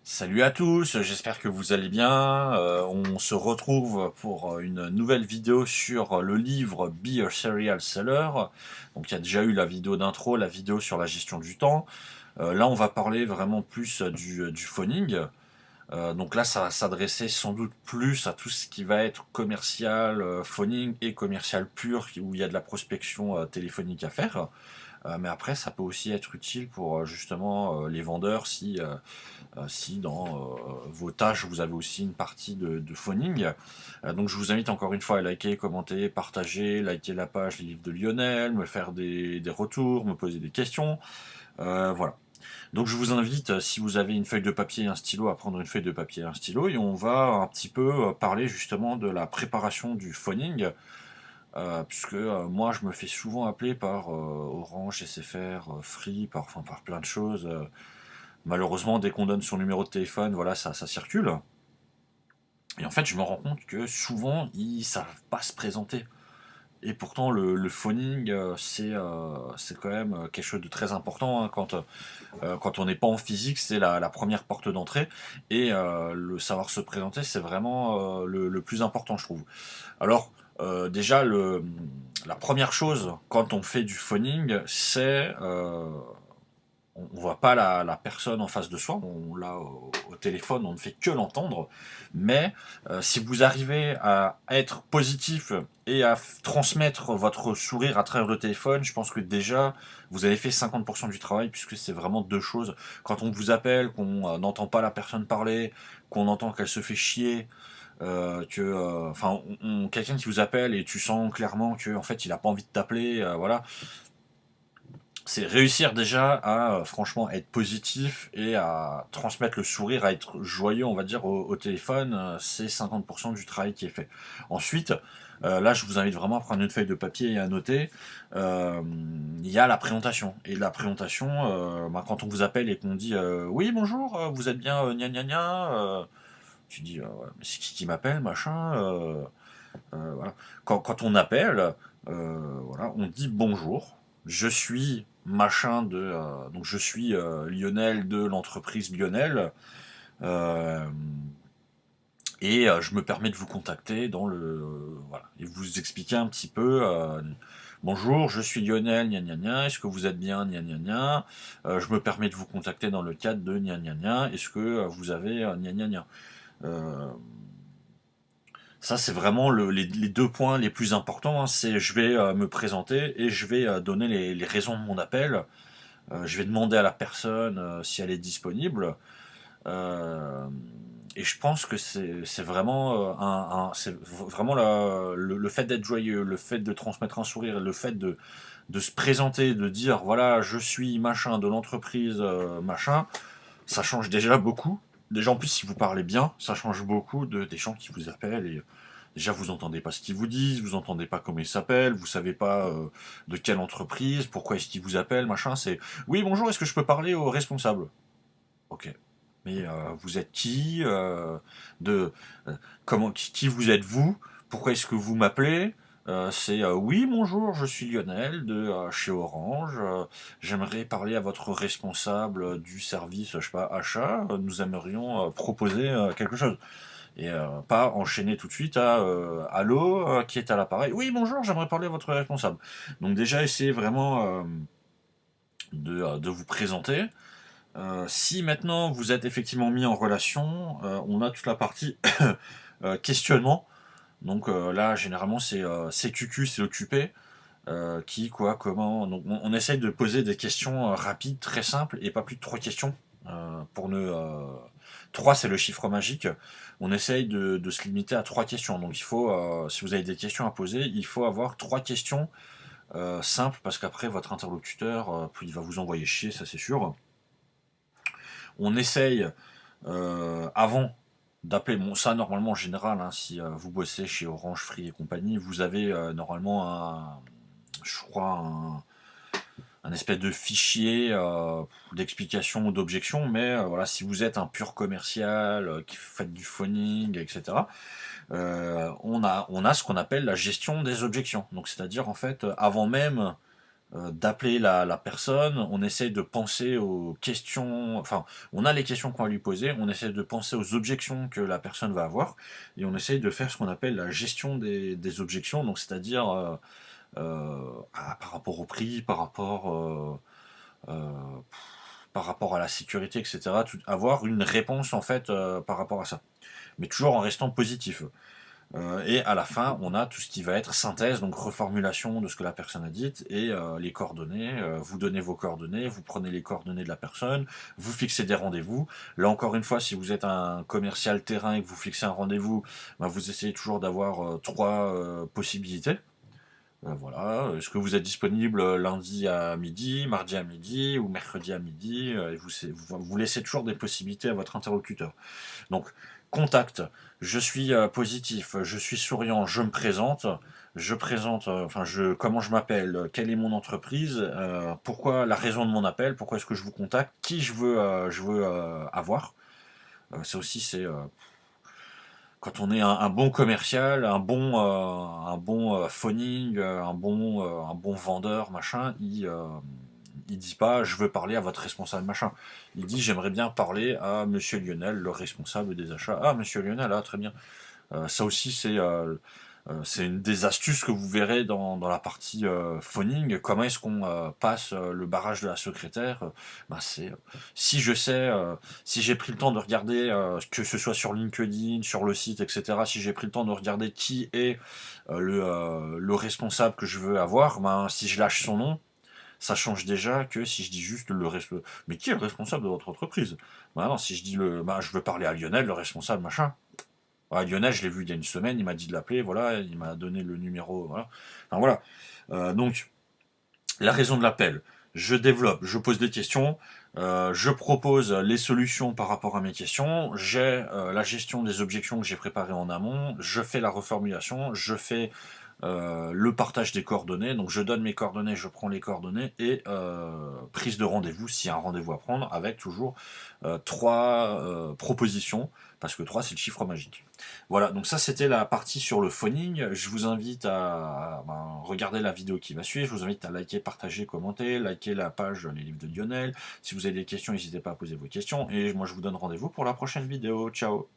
Salut à tous, j'espère que vous allez bien. On se retrouve pour une nouvelle vidéo sur le livre Be a Serial Seller. Donc il y a déjà eu la vidéo d'intro, la vidéo sur la gestion du temps. Là on va parler vraiment plus du phoning. Donc là ça va s'adresser sans doute plus à tout ce qui va être commercial, phoning et commercial pur, où il y a de la prospection téléphonique à faire. Mais après ça peut aussi être utile pour justement les vendeurs si dans vos tâches vous avez aussi une partie de phoning. Donc je vous invite encore une fois à liker, commenter, partager, liker la page Les Livres de Lionel, me faire des retours, me poser des questions. Voilà. Donc je vous invite, si vous avez une feuille de papier et un stylo, à prendre une feuille de papier et un stylo, et on va un petit peu parler justement de la préparation du phoning, puisque moi je me fais souvent appeler par Orange, SFR, Free, enfin, par plein de choses. Malheureusement, dès qu'on donne son numéro de téléphone, voilà, ça circule. Et en fait, je me rends compte que souvent, ils savent pas se présenter. Et pourtant, le phoning, c'est quand même quelque chose de très important, hein. Quand on n'est pas en physique, c'est la première porte d'entrée. Et le savoir se présenter, c'est vraiment le plus important, je trouve. Alors, déjà, la première chose quand on fait du phoning, c'est on voit pas la personne en face de soi, on l'a au téléphone, on ne fait que l'entendre. Mais si vous arrivez à être positif et à transmettre votre sourire à travers le téléphone, je pense que déjà vous avez fait 50% du travail, puisque c'est vraiment deux choses. Quand on vous appelle, qu'on n'entend pas la personne parler, qu'on entend qu'elle se fait chier, enfin, quelqu'un qui vous appelle et tu sens clairement que en fait il a pas envie de t'appeler, voilà, c'est réussir déjà à franchement être positif et à transmettre le sourire, à être joyeux, on va dire, au téléphone. C'est 50% du travail qui est fait. Ensuite, là, je vous invite vraiment à prendre une feuille de papier et à noter. euh, Il y a la présentation. Et la présentation, quand on vous appelle et qu'on dit oui, bonjour, vous êtes bien gna gna gna, tu dis ouais, mais c'est qui m'appelle, machin. Voilà. Quand on appelle, voilà, on dit bonjour, je suis machin donc je suis Lionel de l'entreprise Lionel, euh, et je me permets de vous contacter voilà, et vous expliquer un petit peu. Bonjour, je suis Lionel, gna gna gna, est-ce que vous êtes bien, gna gna gna, je me permets de vous contacter dans le cadre de gna gna gna, est-ce que vous avez gna gna gna. Euh, Ça, c'est vraiment les deux points les plus importants, hein. C'est je vais me présenter et je vais donner les raisons de mon appel. Je vais demander à la personne si elle est disponible. Euh, et je pense que c'est vraiment c'est vraiment le fait d'être joyeux, le fait de transmettre un sourire, le fait de se présenter, de dire voilà, je suis machin de l'entreprise machin, ça change déjà beaucoup. Déjà en plus, si vous parlez bien, ça change beaucoup des gens qui vous appellent. Et déjà, vous entendez pas ce qu'ils vous disent, vous entendez pas comment ils s'appellent, vous savez pas de quelle entreprise, pourquoi est-ce qu'ils vous appellent, machin. C'est oui, bonjour, est-ce que je peux parler au responsable? Ok. Mais vous êtes qui, de qui vous êtes vous? Pourquoi est-ce que vous m'appelez? C'est oui, bonjour, je suis Lionel de chez Orange. J'aimerais parler à votre responsable du service, je sais pas, achat. Nous aimerions proposer quelque chose. Et pas enchaîner tout de suite à allô, qui est à l'appareil. Oui, bonjour, j'aimerais parler à votre responsable. Donc déjà, essayez vraiment de vous présenter. Si maintenant vous êtes effectivement mis en relation, on a toute la partie questionnement. Donc là, généralement, c'est CQQ, c'est occupé. Qui, quoi, comment. Donc on essaye de poser des questions rapides, très simples, et pas plus de trois questions. Pour ne, 3, c'est le chiffre magique. On essaye de se limiter à trois questions. Donc il faut, si vous avez des questions à poser, il faut avoir trois questions simples, parce qu'après, votre interlocuteur, il va vous envoyer chier, ça c'est sûr. On essaye avant d'appeler, bon ça normalement en général, hein, si vous bossez chez Orange, Free et compagnie, vous avez normalement je crois un espèce de fichier d'explication ou d'objection, mais voilà, si vous êtes un pur commercial qui fait du phoning, etc., on a ce qu'on appelle la gestion des objections. Donc c'est-à-dire en fait, avant même d'appeler la personne, on essaye de penser aux questions, enfin, on a les questions qu'on va lui poser, on essaie de penser aux objections que la personne va avoir, et on essaye de faire ce qu'on appelle la gestion des objections, donc c'est-à-dire par rapport au prix, euh, par rapport à la sécurité, etc., avoir une réponse en fait par rapport à ça, mais toujours en restant positif. Et à la fin, on a tout ce qui va être synthèse, donc reformulation de ce que la personne a dit, et les coordonnées. Vous donnez vos coordonnées, vous prenez les coordonnées de la personne, vous fixez des rendez-vous. Là encore une fois, si vous êtes un commercial terrain et que vous fixez un rendez-vous, bah, vous essayez toujours d'avoir trois possibilités. Voilà, est-ce que vous êtes disponible lundi à midi, mardi à midi ou mercredi à midi, et vous laissez toujours des possibilités à votre interlocuteur. Donc, contact, je suis positif, je suis souriant, je présente, comment je m'appelle, quelle est mon entreprise, pourquoi la raison de mon appel, pourquoi est-ce que je vous contacte, qui je veux avoir. Ça aussi, c'est quand on est un bon commercial, un bon phoning, un bon vendeur, machin, il dit pas je veux parler à votre responsable machin. Il dit j'aimerais bien parler à Monsieur Lionel, le responsable des achats. Ah Monsieur Lionel, ah très bien. Ça aussi c'est une des astuces que vous verrez dans la partie phoning. Comment est-ce qu'on passe le barrage de la secrétaire? C'est si je sais, si j'ai pris le temps de regarder, que ce soit sur LinkedIn, sur le site, etc. Si j'ai pris le temps de regarder qui est le responsable que je veux avoir, si je lâche son nom, ça change déjà que si je dis juste le responsable. Mais qui est le responsable de votre entreprise? Non, si je dis je veux parler à Lionel, le responsable, machin. Ouais, Lionel, je l'ai vu il y a une semaine, il m'a dit de l'appeler, voilà, il m'a donné le numéro, voilà. Enfin, voilà. Donc, la raison de l'appel, je développe, je pose des questions, je propose les solutions par rapport à mes questions, j'ai la gestion des objections que j'ai préparées en amont, je fais la reformulation, je fais le partage des coordonnées, donc je donne mes coordonnées, je prends les coordonnées, et prise de rendez-vous, s'il y a un rendez-vous à prendre, avec toujours trois propositions, parce que 3 c'est le chiffre magique. Voilà, donc ça c'était la partie sur le phoning. Je vous invite à regarder la vidéo qui va suivre, je vous invite à liker, partager, commenter, liker la page Les Livres de Lionel. Si vous avez des questions, n'hésitez pas à poser vos questions, et moi je vous donne rendez-vous pour la prochaine vidéo. Ciao.